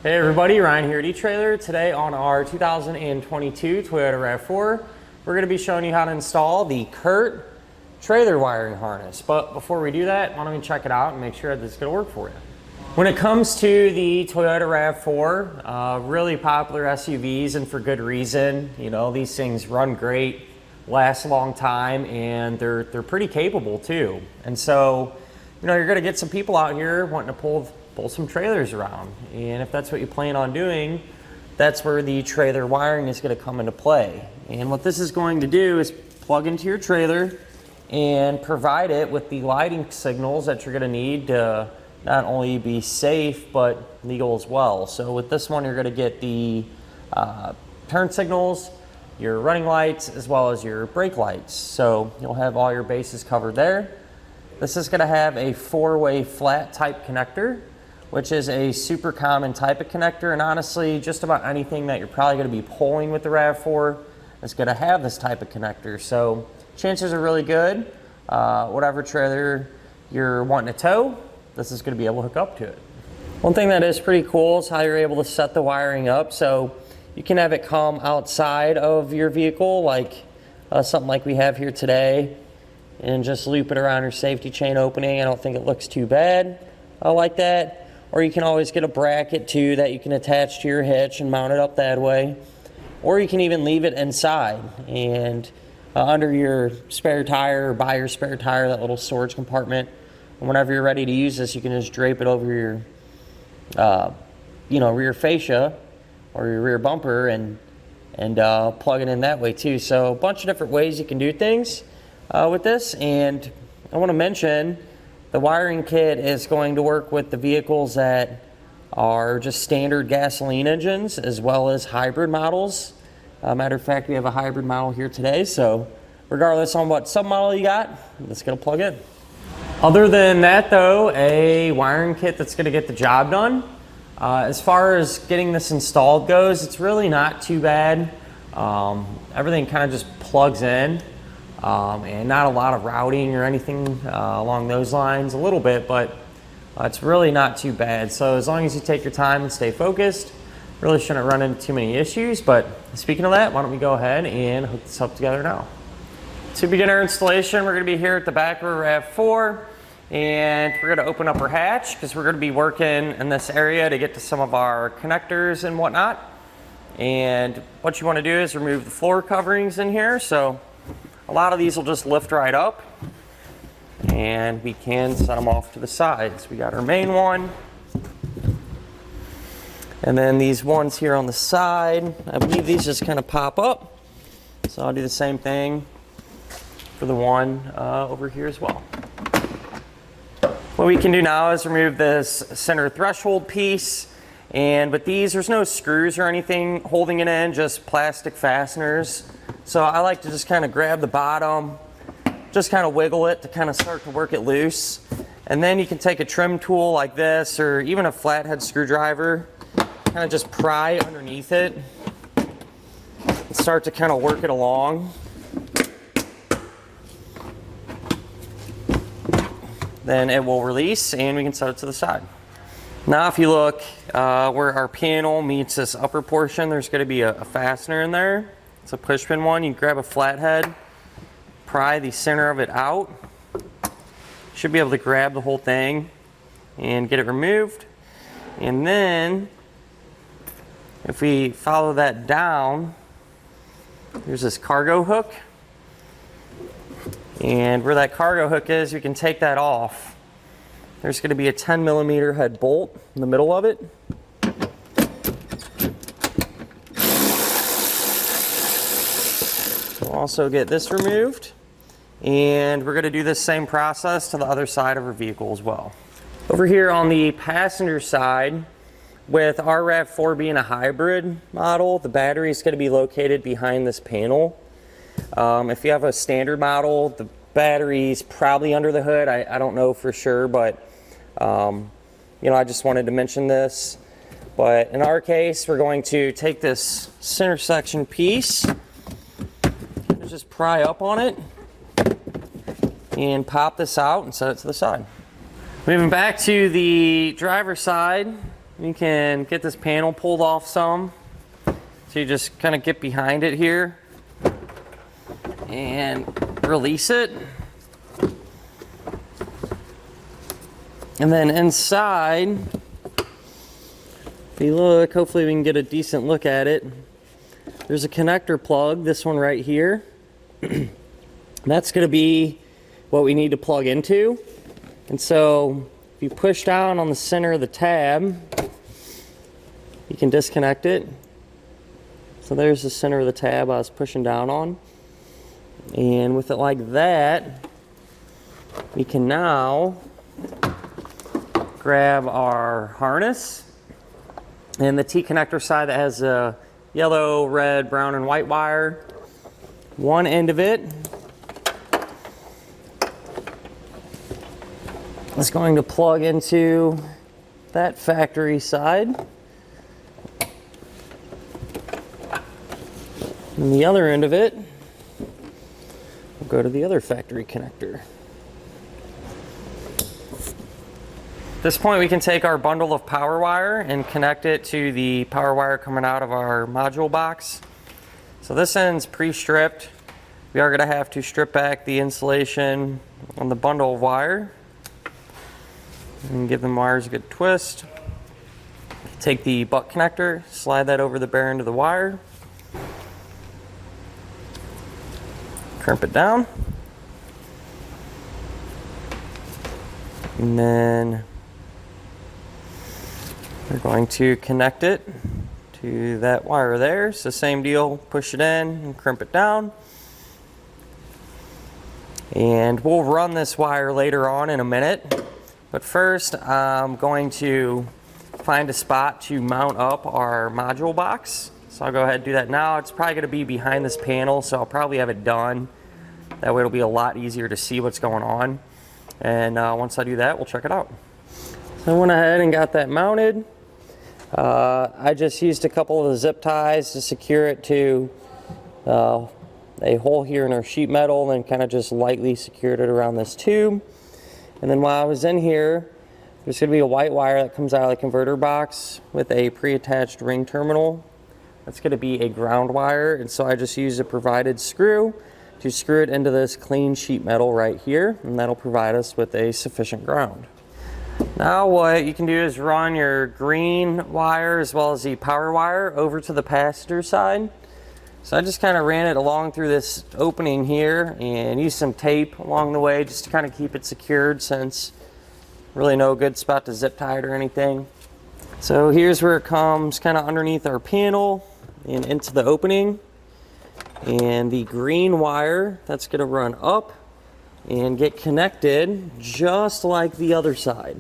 Hey everybody, Ryan here at etrailer. Today on our 2022 Toyota RAV4, we're going to be showing you how to install the Curt trailer wiring harness. But before we do that, why don't we check it out and make sure that it's going to work for you. When it comes to the Toyota RAV4, really popular SUVs, and for good reason. You know, these things run great, last a long time, and they're pretty capable too. And so, you know, you're going to get some people out here wanting to pull some trailers around, and if that's what you plan on doing, that's where the trailer wiring is going to come into play. And what this is going to do is plug into your trailer and provide it with the lighting signals that you're going to need to not only be safe but legal as well. So with this one, you're going to get the turn signals, your running lights, as well as your brake lights. So you'll have all your bases covered there. This is going to have a 4-way flat type connector, which is a super common type of connector, and honestly, just about anything that you're probably going to be pulling with the RAV4 is going to have this type of connector. So chances are really good, whatever trailer you're wanting to tow, this is going to be able to hook up to it. One thing that is pretty cool is how you're able to set the wiring up. So you can have it come outside of your vehicle, like something like we have here today, and just loop it around your safety chain opening. I don't think it looks too bad like that. Or you can always get a bracket too that you can attach to your hitch and mount it up that way. Or you can even leave it inside and under your spare tire, or by your spare tire, that little storage compartment. And whenever you're ready to use this, you can just drape it over your rear fascia or your rear bumper and plug it in that way too. So a bunch of different ways you can do things with this. And I want to mention, the wiring kit is going to work with the vehicles that are just standard gasoline engines as well as hybrid models. Matter of fact, we have a hybrid model here today, so regardless on what submodel you got, it's going to plug in. Other than that though, a wiring kit that's going to get the job done. As far as getting this installed goes, it's really not too bad. Everything kind of just plugs in. And not a lot of routing or anything along those lines, a little bit, but it's really not too bad. So as long as you take your time and stay focused, really shouldn't run into too many issues. But speaking of that, why don't we go ahead and hook this up together now. To begin our installation, we're going to be here at the back of our RAV4, and we're going to open up our hatch because we're going to be working in this area to get to some of our connectors and whatnot. And what you want to do is remove the floor coverings in here. So a lot of these will just lift right up, and we can set them off to the sides. We got our main one, and then these ones here on the side, I believe these just kind of pop up. So I'll do the same thing for the one over here as well. What we can do now is remove this center threshold piece, and with these, there's no screws or anything holding it in, just plastic fasteners. So I like to just kind of grab the bottom, just kind of wiggle it to kind of start to work it loose. And then you can take a trim tool like this, or even a flathead screwdriver, kind of just pry underneath it and start to kind of work it along. Then it will release and we can set it to the side. Now if you look where our panel meets this upper portion, there's going to be a fastener in there. It's a push pin one. You can grab a flathead, pry the center of it out. Should be able to grab the whole thing and get it removed. And then if we follow that down, there's this cargo hook. And where that cargo hook is, you can take that off. There's going to be a 10mm head bolt in the middle of it. We'll also get this removed, and we're going to do the same process to the other side of our vehicle as well. Over here on the passenger side, with our RAV4 being a hybrid model, the battery is going to be located behind this panel. If you have a standard model, the battery's probably under the hood. I don't know for sure, but you know, I just wanted to mention this. But in our case, we're going to take this center section piece, just pry up on it and pop this out and set it to the side. Moving back to the driver's side, you can get this panel pulled off some. So you just kind of get behind it here and release it. And then inside, if you look, hopefully we can get a decent look at it. There's a connector plug, this one right here. That's going to be what we need to plug into. And so if you push down on the center of the tab, you can disconnect it. So there's the center of the tab I was pushing down on. And with it like that, we can now grab our harness and the T-connector side that has a yellow, red, brown, and white wire. One end of it is going to plug into that factory side. And the other end of it will go to the other factory connector. At this point, we can take our bundle of power wire and connect it to the power wire coming out of our module box. So this end's pre-stripped. We are going to have to strip back the insulation on the bundle of wire and give them wires a good twist. Take the butt connector, slide that over the bare end of the wire, crimp it down, and then we're going to connect it to that wire there. So same deal, push it in and crimp it down. And we'll run this wire later on in a minute. But first, I'm going to find a spot to mount up our module box. So I'll go ahead and do that now. It's probably gonna be behind this panel, so I'll probably have it done. That way it'll be a lot easier to see what's going on. And once I do that, we'll check it out. So I went ahead and got that mounted. I just used a couple of the zip ties to secure it to a hole here in our sheet metal, and kind of just lightly secured it around this tube. And then while I was in here, there's going to be a white wire that comes out of the converter box with a pre-attached ring terminal. That's going to be a ground wire, and so I just used a provided screw to screw it into this clean sheet metal right here, and that'll provide us with a sufficient ground. Now what you can do is run your green wire as well as the power wire over to the passenger side. So I just kind of ran it along through this opening here and used some tape along the way just to kind of keep it secured, since really no good spot to zip tie it or anything. So here's where it comes kind of underneath our panel and into the opening. And the green wire, that's going to run up and get connected just like the other side.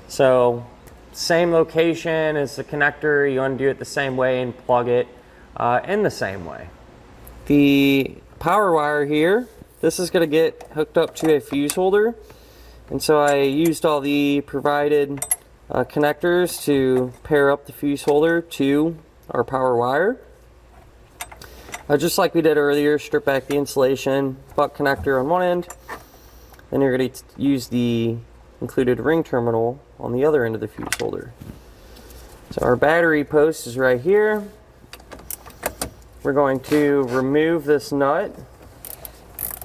So same location as the connector, you undo it the same way and plug it in the same way. The power wire here, this is going to get hooked up to a fuse holder, and so I used all the provided connectors to pair up the fuse holder to our power wire. Just like we did earlier, strip back the insulation, butt connector on one end, then you're going to use the included ring terminal on the other end of the fuse holder. So our battery post is right here. We're going to remove this nut.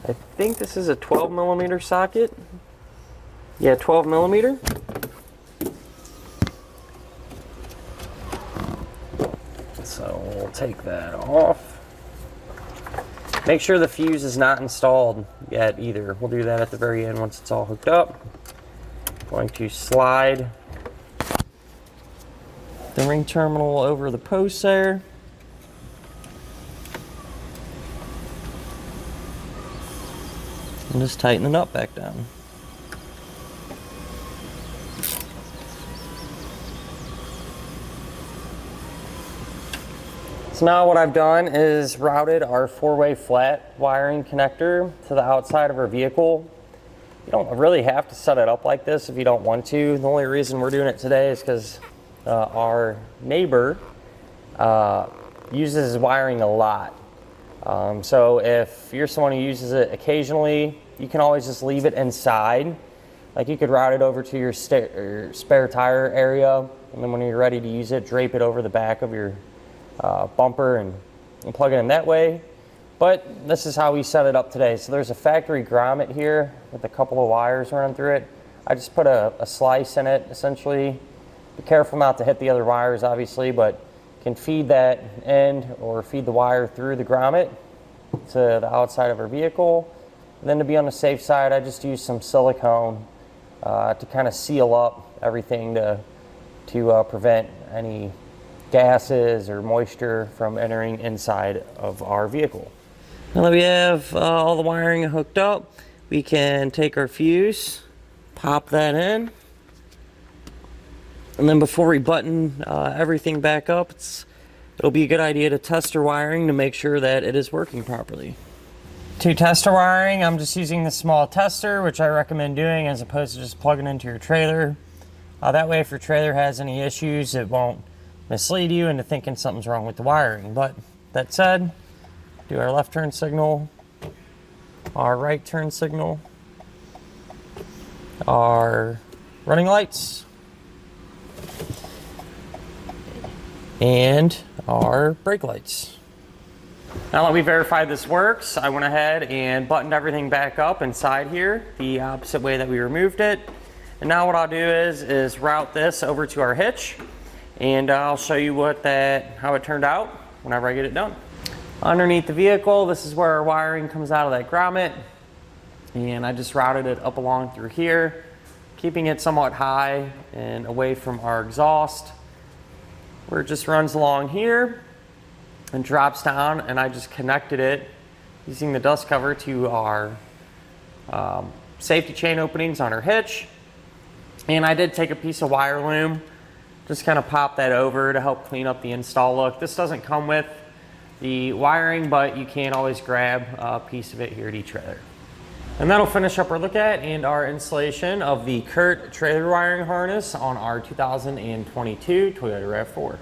I think this is a 12mm socket. Yeah, 12mm. So we'll take that off. Make sure the fuse is not installed yet either. We'll do that at the very end once it's all hooked up. Going to slide the ring terminal over the post there. And just tighten the nut back down. So now what I've done is routed our 4-way flat wiring connector to the outside of our vehicle. You don't really have to set it up like this if you don't want to. The only reason we're doing it today is because our neighbor uses wiring a lot. So if you're someone who uses it occasionally, you can always just leave it inside. Like you could route it over to your spare tire area and then when you're ready to use it, drape it over the back of your bumper and plug it in that way. But this is how we set it up today. So there's a factory grommet here with a couple of wires running through it. I just put a slice in it, essentially. Be careful not to hit the other wires, obviously, but can feed that end or feed the wire through the grommet to the outside of our vehicle. And then to be on the safe side, I just use some silicone to kind of seal up everything to prevent any gases or moisture from entering inside of our vehicle. Now that we have all the wiring hooked up, we can take our fuse, pop that in, and then before we button everything back up, it'll be a good idea to test our wiring to make sure that it is working properly. To test our wiring, I'm just using the small tester, which I recommend doing as opposed to just plugging into your trailer. That way, if your trailer has any issues, it won't mislead you into thinking something's wrong with the wiring. But that said, do our left turn signal, our right turn signal, our running lights, and our brake lights. Now that we verified this works, I went ahead and buttoned everything back up inside here the opposite way that we removed it. And now what I'll do is route this over to our hitch, and I'll show you how it turned out whenever I get it done. Underneath the vehicle, this is where our wiring comes out of that grommet, and I just routed it up along through here, keeping it somewhat high and away from our exhaust, where it just runs along here and drops down, and I just connected it using the dust cover to our safety chain openings on our hitch. And I did take a piece of wire loom, just kind of pop that over to help clean up the install look. This doesn't come with the wiring, but you can always grab a piece of it here at etrailer. And that'll finish up our look at and our installation of the Curt trailer wiring harness on our 2022 Toyota RAV4.